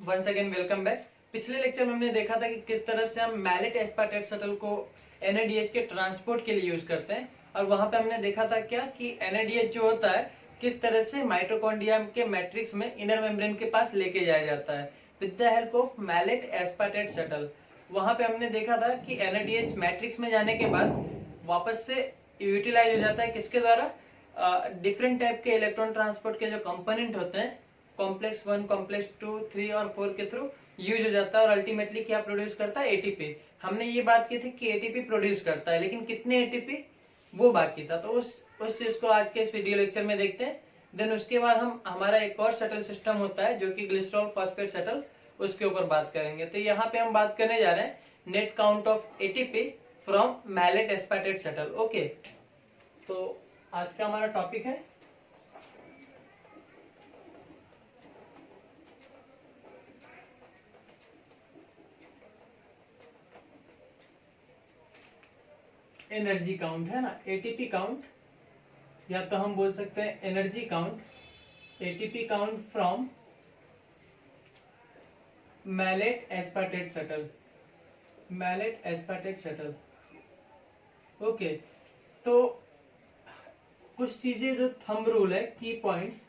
Once again welcome back. पिछले lecture में हमने देखा था कि किस तरह से हम मैलेट एस्पार्टेट शटल को NADH के ट्रांसपोर्ट के लिए यूज करते हैं, और वहां पे हमने देखा था क्या कि NADH जो होता है किस तरह से माइटोकॉन्ड्रिया के मैट्रिक्स में इनर मेम्ब्रेन के पास लेके जाया जाता है with the help of malate aspartate shuttle. वहां पे हमने देखा था कि NADH मैट्रिक्स में जाने के बाद वापस से यूटिलाइज हो जाता है किसके द्वारा, डिफरेंट टाइप के इलेक्ट्रॉन ट्रांसपोर्ट के जो कंपोनेंट होते हैं कॉम्प्लेक्स 1, कॉम्प्लेक्स 2, 3 और 4 के थ्रू यूज हो जाता है, और अल्टीमेटली क्या प्रोड्यूस करता है, एटीपी। हमने ये बात की थी कि एटीपी प्रोड्यूस करता है, लेकिन कितने एटीपी वो बाकी था। तो उस चीज को आज के इस वीडियो लेक्चर में देखते हैं। देन उसके बाद हम हमारा एक और शटल सिस्टम होता है जो कि ग्लिसरॉल फॉस्फेट शटल, उसके ऊपर बात करेंगे। तो यहाँ पे हम बात करने जा रहे हैं net count of ATP from malate aspartate shuttle. Okay, तो आज का हमारा टॉपिक है एनर्जी काउंट, है ना, एटीपी काउंट, या तो हम बोल सकते हैं energy count, ATP count from malate aspartate shuttle, malate aspartate shuttle. Okay, तो कुछ चीजें जो थंब रूल है, की पॉइंट्स,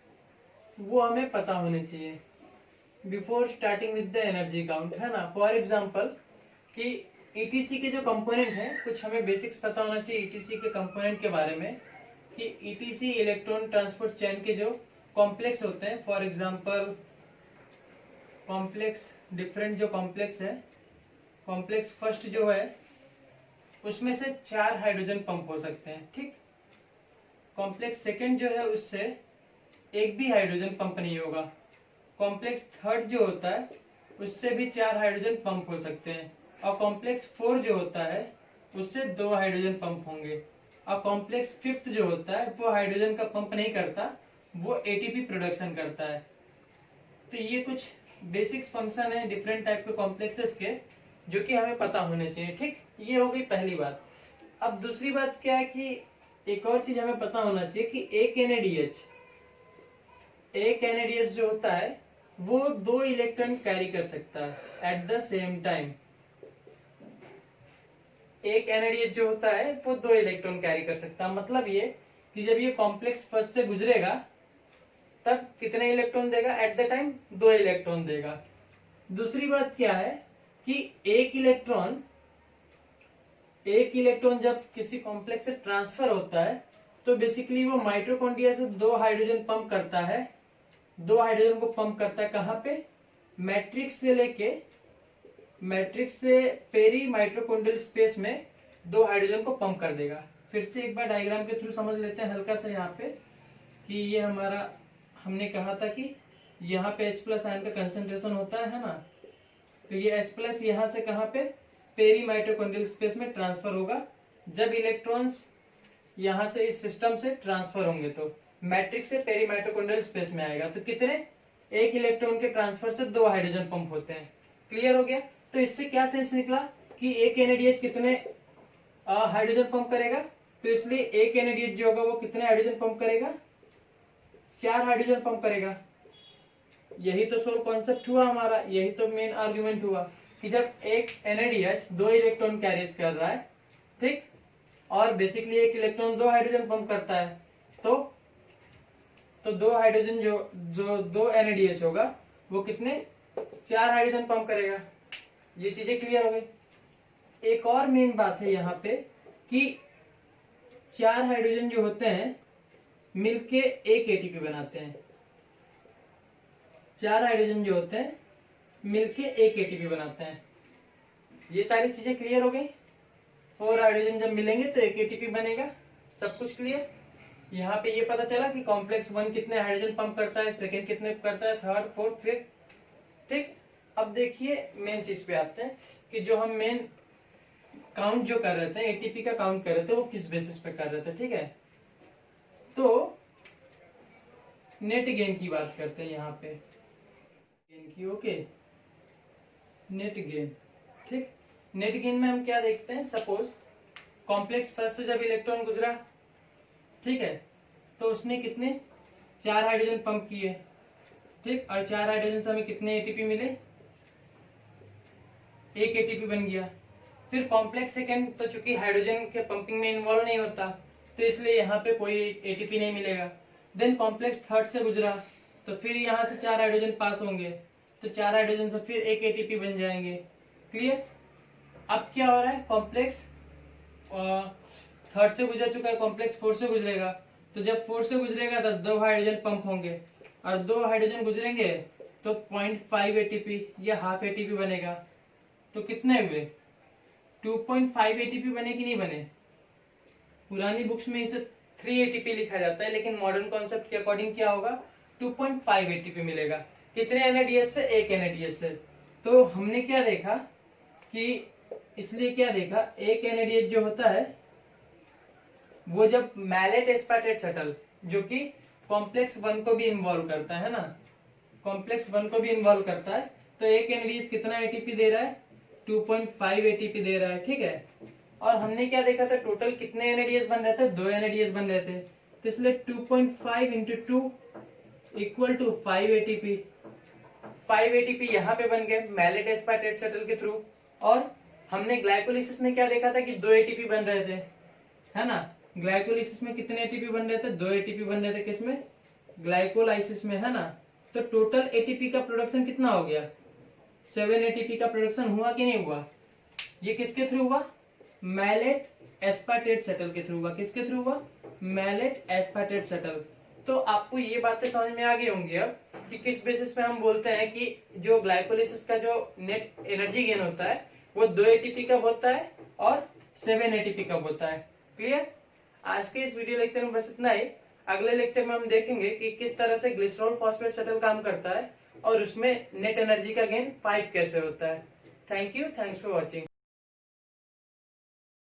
वो हमें पता होने चाहिए before starting with the energy count, है ना। फॉर एग्जांपल कि ईटीसी के जो कंपोनेंट हैं, कुछ हमें बेसिक्स पता होना चाहिए ईटीसी के कंपोनेंट के बारे में, कि ईटीसी इलेक्ट्रॉन ट्रांसपोर्ट चेन के जो कॉम्प्लेक्स होते हैं, फॉर एग्जांपल कॉम्प्लेक्स, डिफरेंट जो कॉम्प्लेक्स है, कॉम्प्लेक्स फर्स्ट जो है उसमें से 4 हाइड्रोजन पंप हो सकते हैं, ठीक। कॉम्प्लेक्स सेकेंड जो है उससे एक भी हाइड्रोजन पंप नहीं होगा। कॉम्प्लेक्स थर्ड जो होता है उससे भी 4 हाइड्रोजन पंप हो सकते हैं, और कॉम्प्लेक्स 4 जो होता है उससे 2 हाइड्रोजन पंप होंगे, और कॉम्प्लेक्स फिफ्थ जो होता है वो हाइड्रोजन का पंप नहीं करता, वो एटीपी प्रोडक्शन करता है। तो ये कुछ बेसिक्स फंक्शन है डिफरेंट टाइप के कॉम्प्लेक्सेस के, जो कि हमें पता होने चाहिए, ठीक। ये हो गई पहली बात। अब दूसरी बात क्या है कि एक और चीज हमें पता होना चाहिए कि एक NADH जो होता है वो 2 इलेक्ट्रॉन कैरी कर सकता है एट द सेम टाइम। एक NADH जो होता है वो 2 इलेक्ट्रॉन कैरी कर सकता है, मतलब ये कि जब ये कॉम्प्लेक्स फर्स्ट से गुजरेगा तब कितने इलेक्ट्रॉन देगा, एट द टाइम 2 इलेक्ट्रॉन देगा। दूसरी बात क्या है कि एक इलेक्ट्रॉन जब किसी कॉम्प्लेक्स से ट्रांसफर होता है तो बेसिकली वो माइटोकॉन्ड्रिया से 2 हाइड्रोजन पंप करता है, 2 हाइड्रोजन को पंप करता है कहां पे, मैट्रिक्स से लेके, मैट्रिक्स से पेरी माइटोकॉन्ड्रियल स्पेस में 2 हाइड्रोजन को पंप कर देगा। फिर से एक बार डायग्राम के थ्रू समझ लेते हैं हल्का सा यहाँ पे, कि ये हमारा, हमने कहा था कि यहाँ पे H+ आयन का कंसंट्रेशन होता है ना, तो ये H+ यहाँ से कहाँ पे, पेरी माइटोकॉन्ड्रियल स्पेस में ट्रांसफर होगा। जब इलेक्ट्रॉन्स यहाँ से इस सिस्टम से ट्रांसफर होंगे तो मैट्रिक्स से पेरी माइटोकॉन्ड्रियल स्पेस में आएगा, तो कितने, एक इलेक्ट्रॉन के ट्रांसफर से 2 हाइड्रोजन पंप होते हैं। क्लियर हो गया। तो इससे क्या सेंस निकला कि एक NADH कितने हाइड्रोजन पंप करेगा, तो इसलिए एक NADH जो होगा वो कितने हाइड्रोजन पंप करेगा, 4 हाइड्रोजन पंप करेगा। यही तो सोल कॉन्सेप्ट हुआ हमारा, यही तो मेन आर्गुमेंट हुआ कि जब एक NADH 2 इलेक्ट्रॉन कैरीज कर रहा है, ठीक, और बेसिकली एक इलेक्ट्रॉन 2 हाइड्रोजन पंप करता है, तो 2 हाइड्रोजन जो 2 NADH होगा वो कितने, 4 हाइड्रोजन पंप करेगा। ये चीजें क्लियर हो गई। एक और मेन बात है यहाँ पे कि 4 हाइड्रोजन जो होते हैं मिलके एक एटीपी बनाते हैं, 4 हाइड्रोजन जो होते हैं मिलके एक एटीपी बनाते हैं। ये सारी चीजें क्लियर हो गई। 4 हाइड्रोजन जब मिलेंगे तो एक एटीपी बनेगा, सब कुछ क्लियर। यहाँ पे ये पता चला कि कॉम्प्लेक्स 1 कितने हाइड्रोजन पंप करता है, सेकेंड कितने करता है, थर्ड, फोर्थ, फिफ्थ, ठीक। अब देखिए मेन चीज पे आते हैं कि जो हम मेन काउंट जो कर रहे थे, एटीपी का काउंट कर रहे थे, वो किस बेसिस पे कर रहे थे, ठीक है। तो नेट गेन की बात करते हैं यहाँ पे, गेन की, ओके, नेट गेन, ठीक। नेट गेन में हम क्या देखते हैं, सपोज कॉम्प्लेक्स फर्स्ट से जब इलेक्ट्रॉन गुजरा, ठीक है, तो उसने कितने, 4 हाइड्रोजन पंप किए, ठीक, और 4 हाइड्रोजन से हमें कितने एटीपी मिले, 1 एटीपी बन गया। फिर कॉम्प्लेक्स सेकेंड तो चूंकि हाइड्रोजन के पंपिंग में इन्वॉल्व नहीं होता, तो इसलिए यहाँ पे कोई एटीपी नहीं मिलेगा। देन कॉम्प्लेक्स थर्ड से गुजरा, तो फिर यहाँ से 4 हाइड्रोजन पास होंगे, तो 4 हाइड्रोजन से फिर 1 एटीपी बन जाएंगे। क्लियर। अब क्या हो रहा है, कॉम्प्लेक्स थर्ड से गुजर चुका है, कॉम्प्लेक्स 4 से गुजरेगा, तो जब 4 से गुजरेगा तो 2 हाइड्रोजन पंप होंगे, और 2 हाइड्रोजन गुजरेंगे तो 0.5 एटीपी या हाफ एटीपी बनेगा। तो कितने हुए, 2.5 एटीपी बने कि नहीं बने। पुरानी बुक्स में इसे 3 एटीपी लिखा जाता है, लेकिन मॉडर्न कॉन्सेप्ट के अकॉर्डिंग क्या होगा, 2.5 एटीपी मिलेगा। कितने एनएडीएस से, 1 एनएडीएस से। तो हमने क्या देखा कि इसलिए क्या देखा, एक एनएडीएच जो होता है वो जब मैलेट एस्पार्टेट शटल जो कि कॉम्प्लेक्स 1 को भी इन्वॉल्व करता है ना, कॉम्प्लेक्स 1 को भी इन्वॉल्व करता है, तो एक एनएडीएच कितना एटीपी दे रहा है, 2.5 एटीपी दे रहा है। ठीक है, और हमने क्या देखा था, टोटल कितने एनएडीएस बन रहे थे, 2 एनएडीएस बन रहे थे, तो इसलिए 2.5 into 2 equal to 5 ATP. 5 ATP यहाँ पे बन गए मैलेट एस्पार्टेट शटल के थ्रू। और हमने ग्लाइकोलिसिस में क्या देखा था कि 2 एटीपी बन रहे थे, है ना। ग्लाइकोलिसिस में कितने एटीपी बन रहे थे, 2 एटीपी बन रहे थे, किसमें, ग्लाइकोलाइसिस में, है ना। तो टोटल एटीपी का प्रोडक्शन कितना हो गया, 7 एटीपी का प्रोडक्शन हुआ कि नहीं हुआ। ये किसके थ्रू हुआ, मैलेट एस्पार्टेट शटल के थ्रू हुआ। किसके थ्रू हुआ, मैलेट एस्पार्टेट शटल। तो आपको ये बातें समझ में आ गई होंगी अब कि किस बेसिस पे हम बोलते हैं कि जो ग्लाइकोलिसिस का जो नेट एनर्जी गेन होता है वो 2 एटीपी कब होता है और 7 एटीपी कब होता है। क्लियर। आज के इस वीडियो लेक्चर में बस इतना ही। अगले लेक्चर में हम देखेंगे कि किस तरह से ग्लिसरॉल फॉस्फेट शटल काम करता है और उसमें नेट एनर्जी का गेन 5 कैसे होता है। Thank you, thanks for watching.